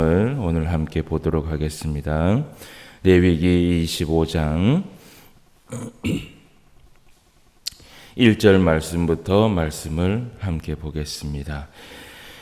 오늘 함께 보도록 하겠습니다. 레위기 25장 1절 말씀부터 말씀을 함께 보겠습니다.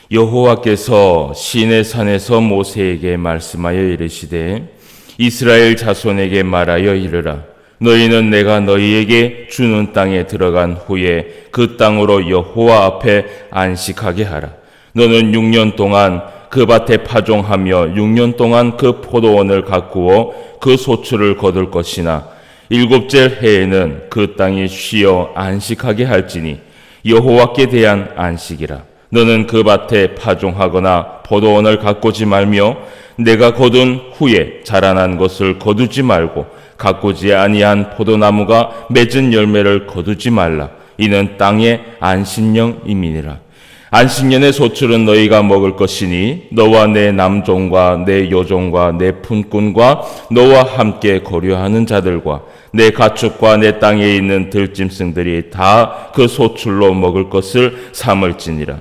여호와께서 시내 산에서 모세에게 말씀하여 이르시되 이스라엘 자손에게 말하여 이르라. 너희는 내가 너희에게 주는 땅에 들어간 후에 그 땅으로 여호와 앞에 안식하게 하라. 너는 6년 동안 그 밭에 파종하며 6년 동안 그 포도원을 가꾸어 그 소출을 거둘 것이나 7째 해에는 그 땅이 쉬어 안식하게 할지니 여호와께 대한 안식이라. 너는 그 밭에 파종하거나 포도원을 가꾸지 말며 내가 거둔 후에 자라난 것을 거두지 말고 가꾸지 아니한 포도나무가 맺은 열매를 거두지 말라. 이는 땅의 안식년임이니라. 안식년의 소출은 너희가 먹을 것이니 너와 내 남종과 내 여종과 내 품꾼과 너와 함께 거류하는 자들과 내 가축과 내 땅에 있는 들짐승들이 다 그 소출로 먹을 것을 삼을지니라.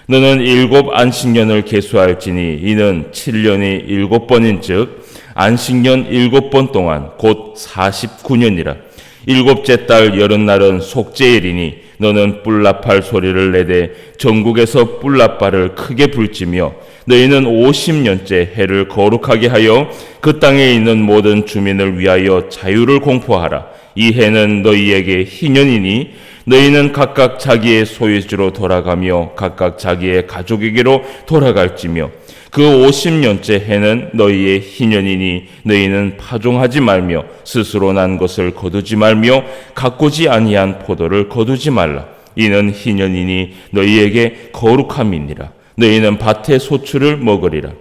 너는 7 안식년을 계수할지니 이는 7년이 7번인즉 안식년 7번 동안 곧 49년이라. 7째 달 여름날은 속죄일이니 너는 뿔나팔 소리를 내되 전국에서 뿔나팔을 크게 불지며 너희는 50년째 해를 거룩하게 하여 그 땅에 있는 모든 주민을 위하여 자유를 공포하라. 이 해는 너희에게 희년이니 너희는 각각 자기의 소유지로 돌아가며 각각 자기의 가족에게로 돌아갈지며 그 50년째 해는 너희의 희년이니 너희는 파종하지 말며 스스로 난 것을 거두지 말며 가꾸지 아니한 포도를 거두지 말라. 이는 희년이니 너희에게 거룩함이니라. 너희는 밭의 소출을 먹으리라.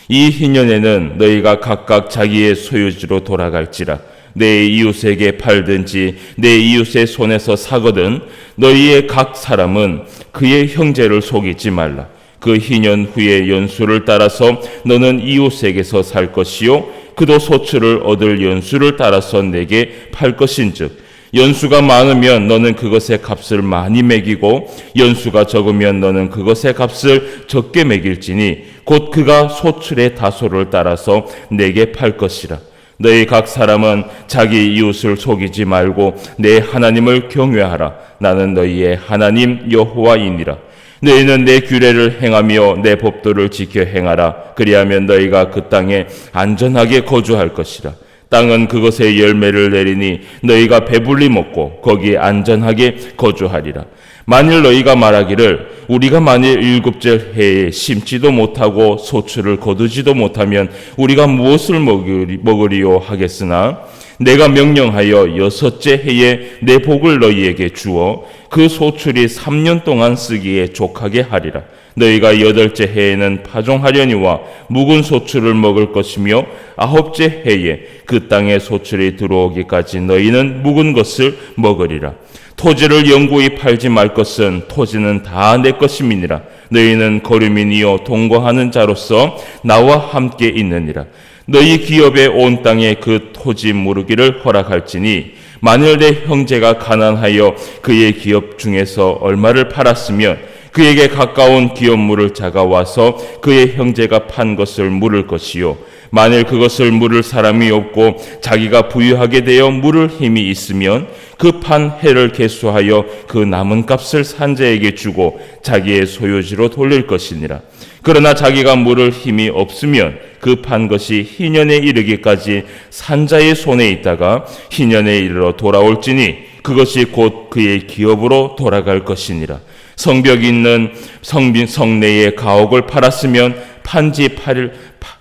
이 희년에는 너희가 각각 자기의 소유지로 돌아갈지라. 내 이웃에게 팔든지 내 이웃의 손에서 사거든 너희의 각 사람은 그의 형제를 속이지 말라. 그 희년 후에 연수를 따라서 너는 이웃에게서 살 것이요 그도 소출을 얻을 연수를 따라서 내게 팔 것인즉 연수가 많으면 너는 그것의 값을 많이 매기고 연수가 적으면 너는 그것의 값을 적게 매길지니 곧 그가 소출의 다소를 따라서 내게 팔 것이라. 너희 각 사람은 자기 이웃을 속이지 말고 내 하나님을 경외하라. 나는 너희의 하나님 여호와이니라. 너희는 내 규례를 행하며 내 법도를 지켜 행하라. 그리하면 너희가 그 땅에 안전하게 거주할 것이라. 땅은 그것의 열매를 내리니 너희가 배불리 먹고 거기에 안전하게 거주하리라. 만일 너희가 말하기를 우리가 만일 7째 해에 심지도 못하고 소출을 거두지도 못하면 우리가 무엇을 먹으리요 하겠으나 내가 명령하여 6째 해에 내 복을 너희에게 주어 그 소출이 3년 동안 쓰기에 족하게 하리라. 너희가 8째 해에는 파종하려니와 묵은 소출을 먹을 것이며 9째 해에 그 땅에 소출이 들어오기까지 너희는 묵은 것을 먹으리라. 토지를 영구히 팔지 말 것은 토지는 다 내 것임이니라. 너희는 거류민이요 동거하는 자로서 나와 함께 있느니라. 너희 기업의 온 땅에 그 토지 무르기를 허락할지니 만일 내 형제가 가난하여 그의 기업 중에서 얼마를 팔았으면 그에게 가까운 기업 물을 자가 와서 그의 형제가 판 것을 물을 것이요 만일 그것을 물을 사람이 없고 자기가 부유하게 되어 물을 힘이 있으면 그 판 해를 계수하여 그 남은 값을 산자에게 주고 자기의 소유지로 돌릴 것이니라. 그러나 자기가 물을 힘이 없으면 그 판 것이 희년에 이르기까지 산자의 손에 있다가 희년에 이르러 돌아올지니 그것이 곧 그의 기업으로 돌아갈 것이니라. 성벽 있는 성내의 가옥을 팔았으면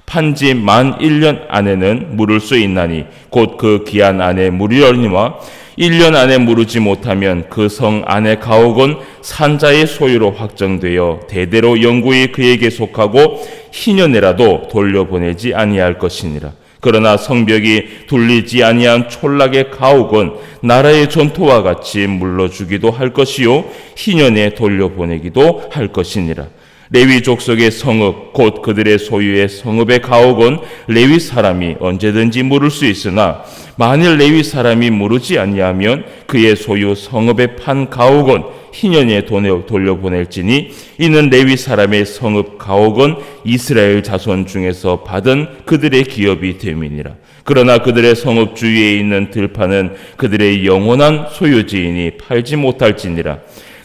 판지 만 1년 안에는 물을 수 있나니 곧 그 기한 안에 물으려니와 1년 안에 물으지 못하면 그 성 안의 가옥은 산자의 소유로 확정되어 대대로 영구히 그에게 속하고 희년에라도 돌려보내지 아니할 것이니라. 그러나 성벽이 둘리지 아니한 촌락의 가옥은 나라의 전토와 같이 물러주기도 할 것이요 희년에 돌려보내기도 할 것이니라. 레위 족속의 성읍 곧 그들의 소유의 성읍의 가옥은 레위 사람이 언제든지 물을 수 있으나 만일 레위 사람이 물으지 아니하면 그의 소유 성읍에 판 가옥은 희년의 돈에 돌려보낼지니 이는 레위 사람의 성읍 가옥은 이스라엘 자손 중에서 받은 그들의 기업이 됨이니라. 그러나 그들의 성읍 주위에 있는 들판은 그들의 영원한 소유지이니 팔지 못할지니라.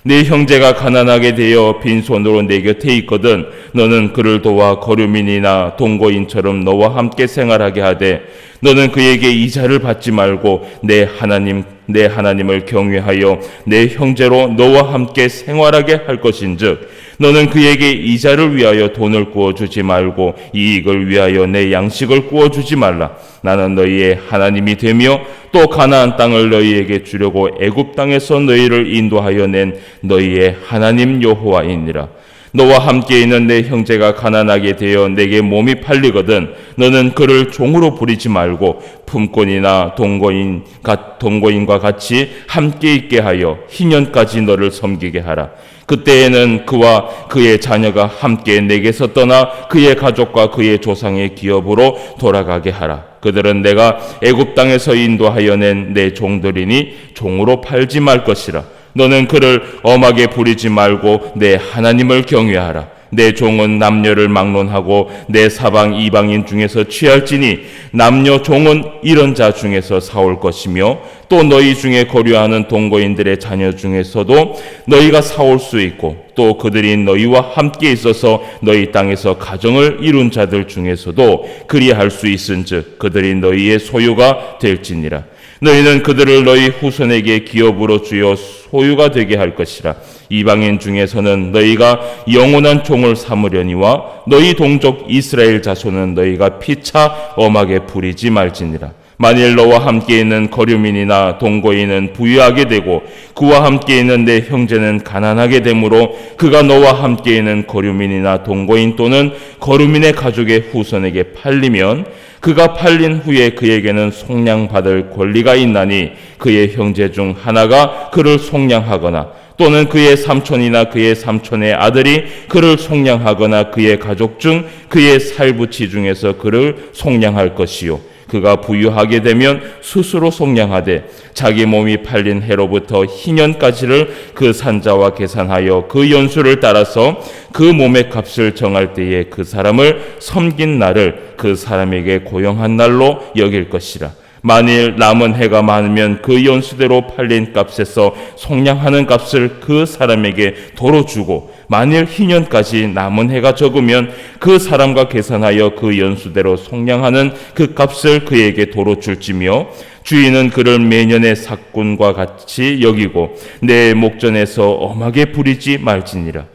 네 형제가 가난하게 되어 빈손으로 내 곁에 있거든 너는 그를 도와 거류민이나 동거인처럼 너와 함께 생활하게 하되 너는 그에게 이자를 받지 말고 내 하나님을 경외하여 내 형제로 너와 함께 생활하게 할 것인즉 너는 그에게 이자를 위하여 돈을 구워주지 말고 이익을 위하여 내 양식을 구워주지 말라. 나는 너희의 하나님이 되며 또 가나안 땅을 너희에게 주려고 애굽 땅에서 너희를 인도하여 낸 너희의 하나님 여호와이니라. 너와 함께 있는 내 형제가 가난하게 되어 내게 몸이 팔리거든 너는 그를 종으로 부리지 말고 품꾼이나 동거인과 같이 함께 있게 하여 희년까지 너를 섬기게 하라. 그때에는 그와 그의 자녀가 함께 내게서 떠나 그의 가족과 그의 조상의 기업으로 돌아가게 하라. 그들은 내가 애굽 땅에서 인도하여 낸 내 종들이니 종으로 팔지 말 것이라. 너는 그를 엄하게 부리지 말고 내 하나님을 경외하라. 내 종은 남녀를 막론하고 내 사방 이방인 중에서 취할지니 남녀 종은 이런 자 중에서 사올 것이며 또 너희 중에 거류하는 동거인들의 자녀 중에서도 너희가 사올 수 있고 또 그들이 너희와 함께 있어서 너희 땅에서 가정을 이룬 자들 중에서도 그리할 수 있은즉 그들이 너희의 소유가 될지니라. 너희는 그들을 너희 후손에게 기업으로 주어 소유가 되게 할 것이라. 이방인 중에서는 너희가 영원한 종을 삼으려니와 너희 동족 이스라엘 자손은 너희가 피차 엄하게 부리지 말지니라. 만일 너와 함께 있는 거류민이나 동거인은 부유하게 되고 그와 함께 있는 내 형제는 가난하게 되므로 그가 너와 함께 있는 거류민이나 동거인 또는 거류민의 가족의 후손에게 팔리면 그가 팔린 후에 그에게는 속량받을 권리가 있나니 그의 형제 중 하나가 그를 속량하거나 또는 그의 삼촌이나 그의 삼촌의 아들이 그를 속량하거나 그의 가족 중 그의 살부치 중에서 그를 속량할 것이요. 그가 부유하게 되면 스스로 속량하되 자기 몸이 팔린 해로부터 희년까지를 그 산자와 계산하여 그 연수를 따라서 그 몸의 값을 정할 때에 그 사람을 섬긴 날을 그 사람에게 고용한 날로 여길 것이라. 만일 남은 해가 많으면 그 연수대로 팔린 값에서 속량하는 값을 그 사람에게 도로 주고 만일 희년까지 남은 해가 적으면 그 사람과 계산하여 그 연수대로 속량하는 그 값을 그에게 도로 줄지며 주인은 그를 매년의 삭군과 같이 여기고 내 목전에서 엄하게 부리지 말지니라.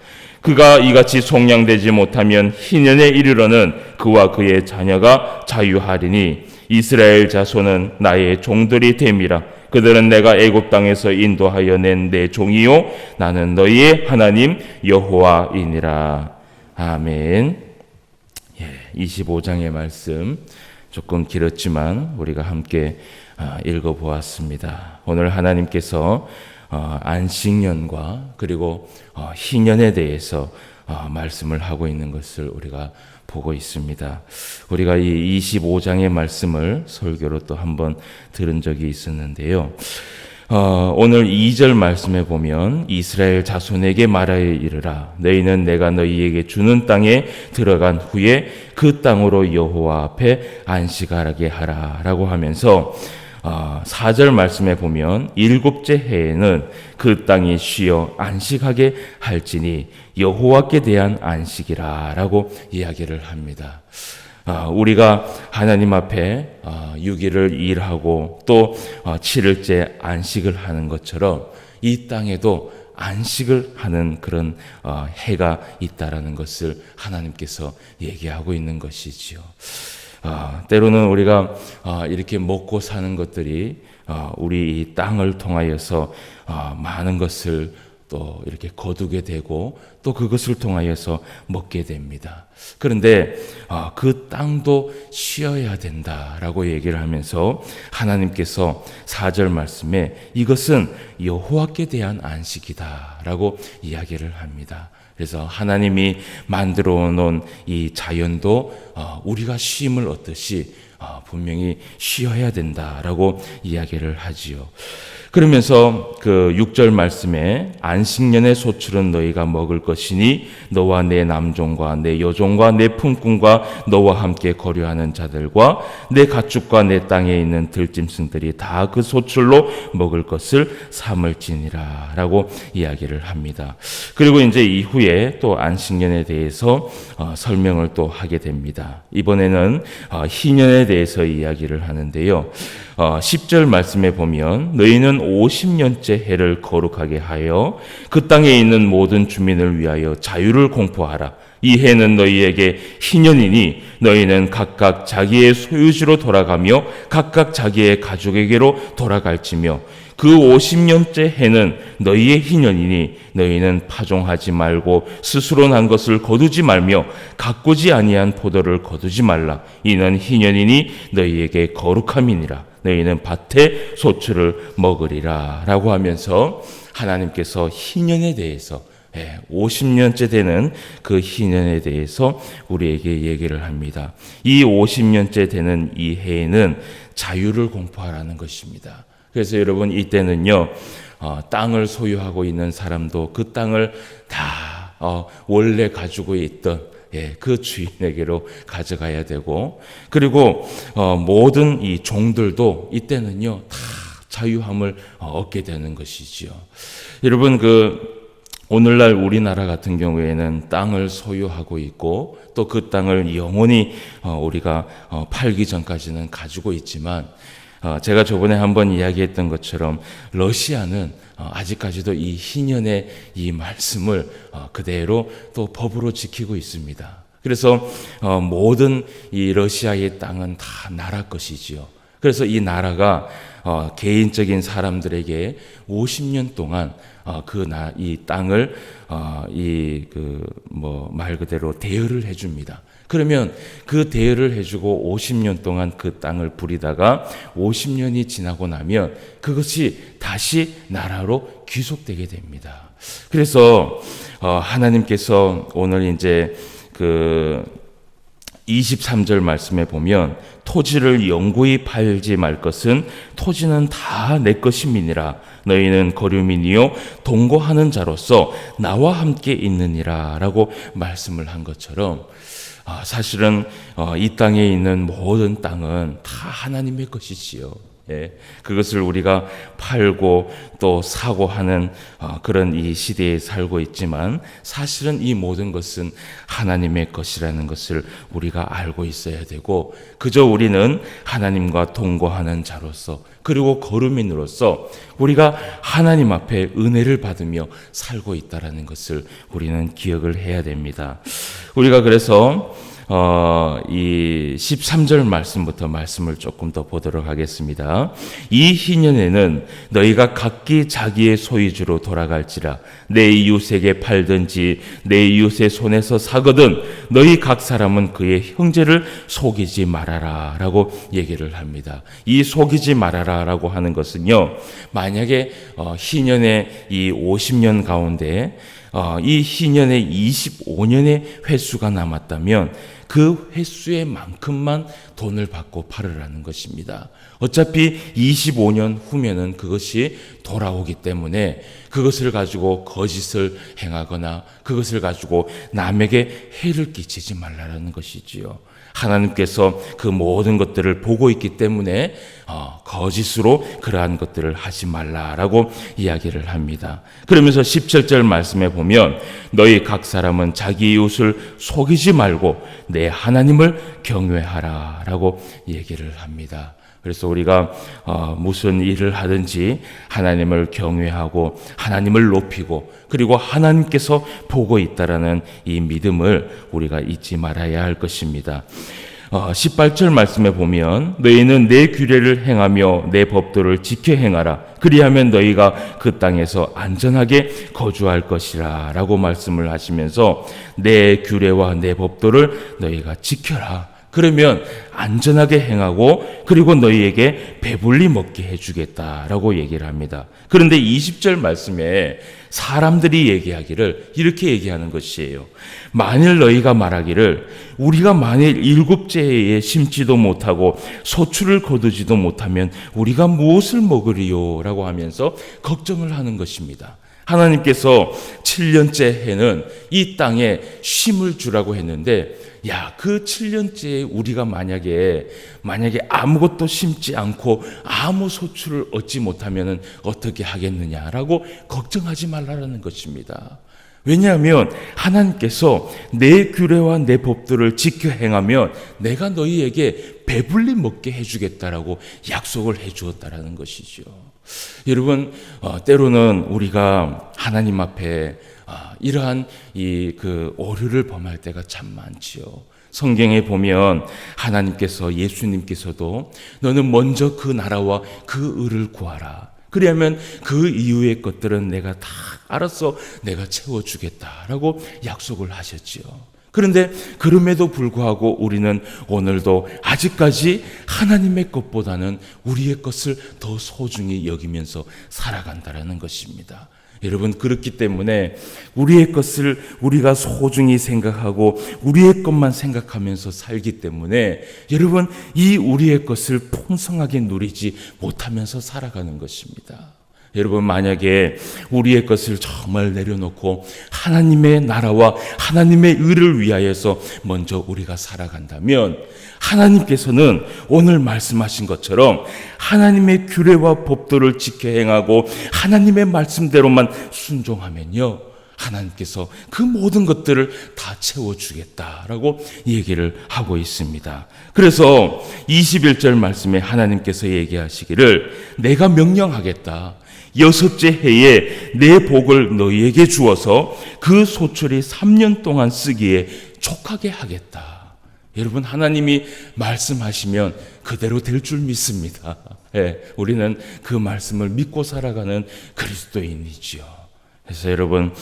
그가 이같이 속량되지 못하면 희년에 이르러는 그와 그의 자녀가 자유하리니 이스라엘 자손은 나의 종들이 됨이라. 그들은 내가 애굽 땅에서 인도하여 낸 내 종이요 나는 너희의 하나님 여호와이니라. 아멘. 25장의 말씀 조금 길었지만 우리가 함께 읽어보았습니다. 오늘 하나님께서 안식년과 그리고 희년에 대해서 말씀을 하고 있는 것을 우리가 보고 있습니다. 우리가 이 25장의 말씀을 설교로 또 한번 들은 적이 있었는데요. 오늘 2절 말씀에 보면 이스라엘 자손에게 말하여 이르라. 너희는 내가 너희에게 주는 땅에 들어간 후에 그 땅으로 여호와 앞에 안식하게 하라 라고 하면서 4절 말씀에 보면 일곱째 해에는 그 땅이 쉬어 안식하게 할지니 여호와께 대한 안식이라 라고 이야기를 합니다. 우리가 하나님 앞에 6일을 일하고 또 7일째 안식을 하는 것처럼 이 땅에도 안식을 하는 그런 해가 있다라는 것을 하나님께서 얘기하고 있는 것이지요. 때로는 우리가 이렇게 먹고 사는 것들이 우리 이 땅을 통하여서 많은 것을 또 이렇게 거두게 되고 또 그것을 통하여서 먹게 됩니다. 그런데 그 땅도 쉬어야 된다라고 얘기를 하면서 하나님께서 4절 말씀에 이것은 여호와께 대한 안식이다라고 이야기를 합니다. 그래서 하나님이 만들어 놓은 이 자연도 우리가 쉼을 얻듯이 분명히 쉬어야 된다라고 이야기를 하지요. 그러면서 그 6절 말씀에 안식년의 소출은 너희가 먹을 것이니 너와 내 남종과 내 여종과 내 품꾼과 너와 함께 거류하는 자들과 내 가축과 내 땅에 있는 들짐승들이 다 그 소출로 먹을 것을 삼을지니라 라고 이야기를 합니다. 그리고 이제 이후에 또 안식년에 대해서 설명을 또 하게 됩니다. 이번에는 희년에 대해서 이야기를 하는데요. 10절 말씀에 보면 너희는 50년째 해를 거룩하게 하여 그 땅에 있는 모든 주민을 위하여 자유를 공포하라. 이 해는 너희에게 희년이니 너희는 각각 자기의 소유지로 돌아가며 각각 자기의 가족에게로 돌아갈지며 그 50년째 해는 너희의 희년이니 너희는 파종하지 말고 스스로 난 것을 거두지 말며 가꾸지 아니한 포도를 거두지 말라. 이는 희년이니 너희에게 거룩함이니라. 너희는 밭의 소출을 먹으리라 라고 하면서 하나님께서 희년에 대해서 50년째 되는 그 희년에 대해서 우리에게 얘기를 합니다. 이 50년째 되는 이 해에는 자유를 공포하라는 것입니다. 그래서 여러분 이때는요 땅을 소유하고 있는 사람도 그 땅을 다 원래 가지고 있던 그 주인에게로 가져가야 되고, 그리고 모든 이 종들도 이때는요 다 자유함을 얻게 되는 것이지요. 여러분 오늘날 우리나라 같은 경우에는 땅을 소유하고 있고 또 그 땅을 영원히 우리가 팔기 전까지는 가지고 있지만 제가 저번에 한번 이야기했던 것처럼 러시아는 아직까지도 이 희년의 이 말씀을 그대로 또 법으로 지키고 있습니다. 그래서 모든 이 러시아의 땅은 다 나라 것이지요. 그래서 이 나라가 개인적인 사람들에게 50년 동안 이 땅을 말 그대로 대여를 해줍니다. 그러면 그 대여를 해주고 50년 동안 그 땅을 부리다가 50년이 지나고 나면 그것이 다시 나라로 귀속되게 됩니다. 그래서 하나님께서 오늘 이제 23절 말씀에 보면 토지를 영구히 팔지 말 것은 토지는 다 내 것임이니라. 너희는 거류민이요 동거하는 자로서 나와 함께 있느니라 라고 말씀을 한 것처럼 사실은 이 땅에 있는 모든 땅은 다 하나님의 것이지요. 그것을 우리가 팔고 또 사고 하는 그런 이 시대에 살고 있지만 사실은 이 모든 것은 하나님의 것이라는 것을 우리가 알고 있어야 되고, 그저 우리는 하나님과 동거하는 자로서 그리고 거류민으로서 우리가 하나님 앞에 은혜를 받으며 살고 있다는 것을 우리는 기억을 해야 됩니다. 우리가 그래서 이 13절 말씀부터 말씀을 조금 더 보도록 하겠습니다. 이 희년에는 너희가 각기 자기의 소유주로 돌아갈지라. 내 이웃에게 팔든지 내 이웃의 손에서 사거든 너희 각 사람은 그의 형제를 속이지 말아라 라고 얘기를 합니다. 이 속이지 말아라 라고 하는 것은요, 만약에 희년의 이 50년 가운데 이 희년의 25년의 횟수가 남았다면 그 횟수의 만큼만 돈을 받고 팔으라는 것입니다. 어차피 25년 후면은 그것이 돌아오기 때문에 그것을 가지고 거짓을 행하거나 그것을 가지고 남에게 해를 끼치지 말라는 것이지요. 하나님께서 그 모든 것들을 보고 있기 때문에 거짓으로 그러한 것들을 하지 말라라고 이야기를 합니다. 그러면서 17절 말씀에 보면 너희 각 사람은 자기 이웃을 속이지 말고 내 하나님을 경외하라 라고 얘기를 합니다. 그래서 우리가 무슨 일을 하든지 하나님을 경외하고 하나님을 높이고 그리고 하나님께서 보고 있다라는 이 믿음을 우리가 잊지 말아야 할 것입니다. 18절 말씀에 보면 너희는 내 규례를 행하며 내 법도를 지켜 행하라. 그리하면 너희가 그 땅에서 안전하게 거주할 것이라 라고 말씀을 하시면서 내 규례와 내 법도를 너희가 지켜라. 그러면 안전하게 행하고 그리고 너희에게 배불리 먹게 해주겠다라고 얘기를 합니다. 그런데 20절 말씀에 사람들이 얘기하기를 이렇게 얘기하는 것이에요. 만일 너희가 말하기를 우리가 만일 일곱째 해에 심지도 못하고 소출을 거두지도 못하면 우리가 무엇을 먹으리요? 라고 하면서 걱정을 하는 것입니다. 하나님께서 7년째 해는 이 땅에 쉼을 주라고 했는데 그 7년째에 우리가 만약에 아무것도 심지 않고 아무 소출을 얻지 못하면 어떻게 하겠느냐라고 걱정하지 말라는 것입니다. 왜냐하면 하나님께서 내 규례와 내 법들을 지켜 행하면 내가 너희에게 배불리 먹게 해주겠다라고 약속을 해주었다라는 것이죠. 여러분, 때로는 우리가 하나님 앞에 이러한 오류를 범할 때가 참 많지요. 성경에 보면 하나님께서, 예수님께서도 너는 먼저 그 나라와 그 의를 구하라. 그러면 그 이후의 것들은 내가 다 알아서 내가 채워주겠다라고 약속을 하셨지요. 그런데 그럼에도 불구하고 우리는 오늘도 아직까지 하나님의 것보다는 우리의 것을 더 소중히 여기면서 살아간다는 것입니다. 여러분, 그렇기 때문에 우리의 것을 우리가 소중히 생각하고 우리의 것만 생각하면서 살기 때문에 여러분, 이 우리의 것을 풍성하게 누리지 못하면서 살아가는 것입니다. 여러분, 만약에 우리의 것을 정말 내려놓고 하나님의 나라와 하나님의 의를 위하여서 먼저 우리가 살아간다면 하나님께서는 오늘 말씀하신 것처럼 하나님의 규례와 법도를 지켜 행하고 하나님의 말씀대로만 순종하면요, 하나님께서 그 모든 것들을 다 채워주겠다라고 얘기를 하고 있습니다. 그래서 21절 말씀에 하나님께서 얘기하시기를 내가 명령하겠다. 6째 해에 내 복을 너희에게 주어서 그 소출이 3년 동안 쓰기에 족하게 하겠다. 여러분, 하나님이 말씀하시면 그대로 될 줄 믿습니다. 우리는 그 말씀을 믿고 살아가는 그리스도인이지요. 그래서 여러분,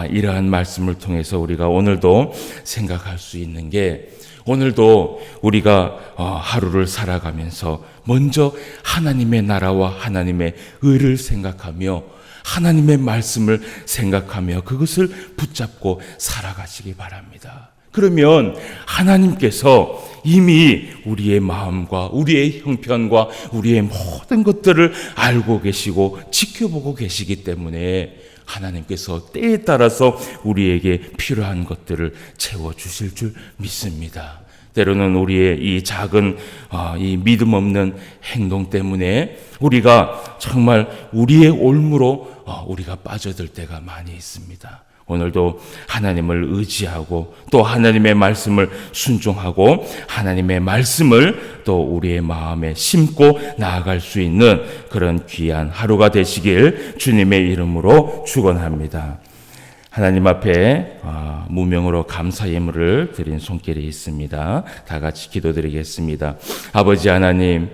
이러한 말씀을 통해서 우리가 오늘도 생각할 수 있는 게, 오늘도 우리가 하루를 살아가면서 먼저 하나님의 나라와 하나님의 의를 생각하며 하나님의 말씀을 생각하며 그것을 붙잡고 살아가시기 바랍니다. 그러면 하나님께서 이미 우리의 마음과 우리의 형편과 우리의 모든 것들을 알고 계시고 지켜보고 계시기 때문에 하나님께서 때에 따라서 우리에게 필요한 것들을 채워주실 줄 믿습니다. 때로는 우리의 이 작은 이 믿음 없는 행동 때문에 우리가 정말 우리의 올무로 우리가 빠져들 때가 많이 있습니다. 오늘도 하나님을 의지하고 또 하나님의 말씀을 순종하고 하나님의 말씀을 또 우리의 마음에 심고 나아갈 수 있는 그런 귀한 하루가 되시길 주님의 이름으로 축원합니다. 하나님 앞에 무명으로 감사 예물을 드린 손길이 있습니다. 다 같이 기도드리겠습니다. 아버지 하나님,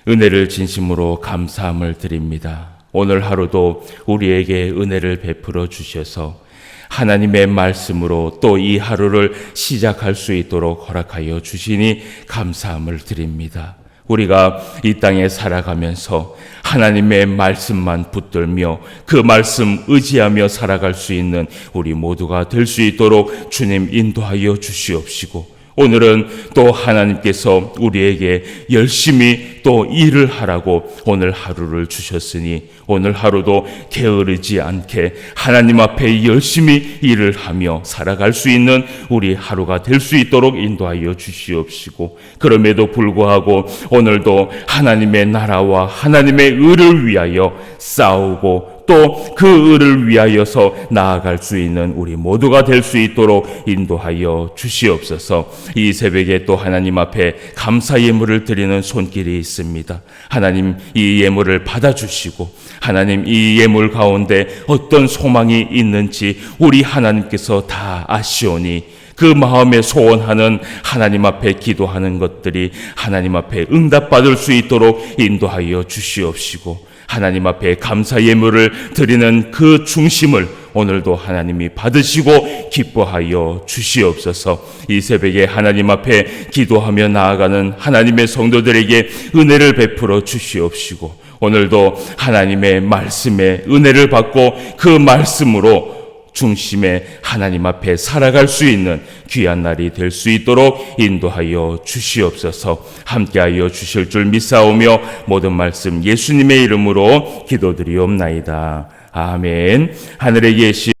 은혜를 진심으로 감사함을 드립니다. 오늘 하루도 우리에게 은혜를 베풀어 주셔서 하나님의 말씀으로 또 이 하루를 시작할 수 있도록 허락하여 주시니 감사함을 드립니다. 우리가 이 땅에 살아가면서 하나님의 말씀만 붙들며 그 말씀 의지하며 살아갈 수 있는 우리 모두가 될 수 있도록 주님 인도하여 주시옵시고, 오늘은 또 하나님께서 우리에게 열심히 또 일을 하라고 오늘 하루를 주셨으니 오늘 하루도 게으르지 않게 하나님 앞에 열심히 일을 하며 살아갈 수 있는 우리 하루가 될 수 있도록 인도하여 주시옵시고, 그럼에도 불구하고 오늘도 하나님의 나라와 하나님의 의를 위하여 싸우고 또 그 의를 위하여서 나아갈 수 있는 우리 모두가 될 수 있도록 인도하여 주시옵소서. 이 새벽에 또 하나님 앞에 감사 예물을 드리는 손길이 있습니다. 하나님, 이 예물을 받아주시고 하나님, 이 예물 가운데 어떤 소망이 있는지 우리 하나님께서 다 아시오니 그 마음에 소원하는 하나님 앞에 기도하는 것들이 하나님 앞에 응답받을 수 있도록 인도하여 주시옵시고, 하나님 앞에 감사 예물을 드리는 그 중심을 오늘도 하나님이 받으시고 기뻐하여 주시옵소서. 이 새벽에 하나님 앞에 기도하며 나아가는 하나님의 성도들에게 은혜를 베풀어 주시옵시고, 오늘도 하나님의 말씀에 은혜를 받고 그 말씀으로 중심에 하나님 앞에 살아갈 수 있는 귀한 날이 될 수 있도록 인도하여 주시옵소서. 함께하여 주실 줄 믿사오며 모든 말씀 예수님의 이름으로 기도드리옵나이다. 아멘. 하늘에 계신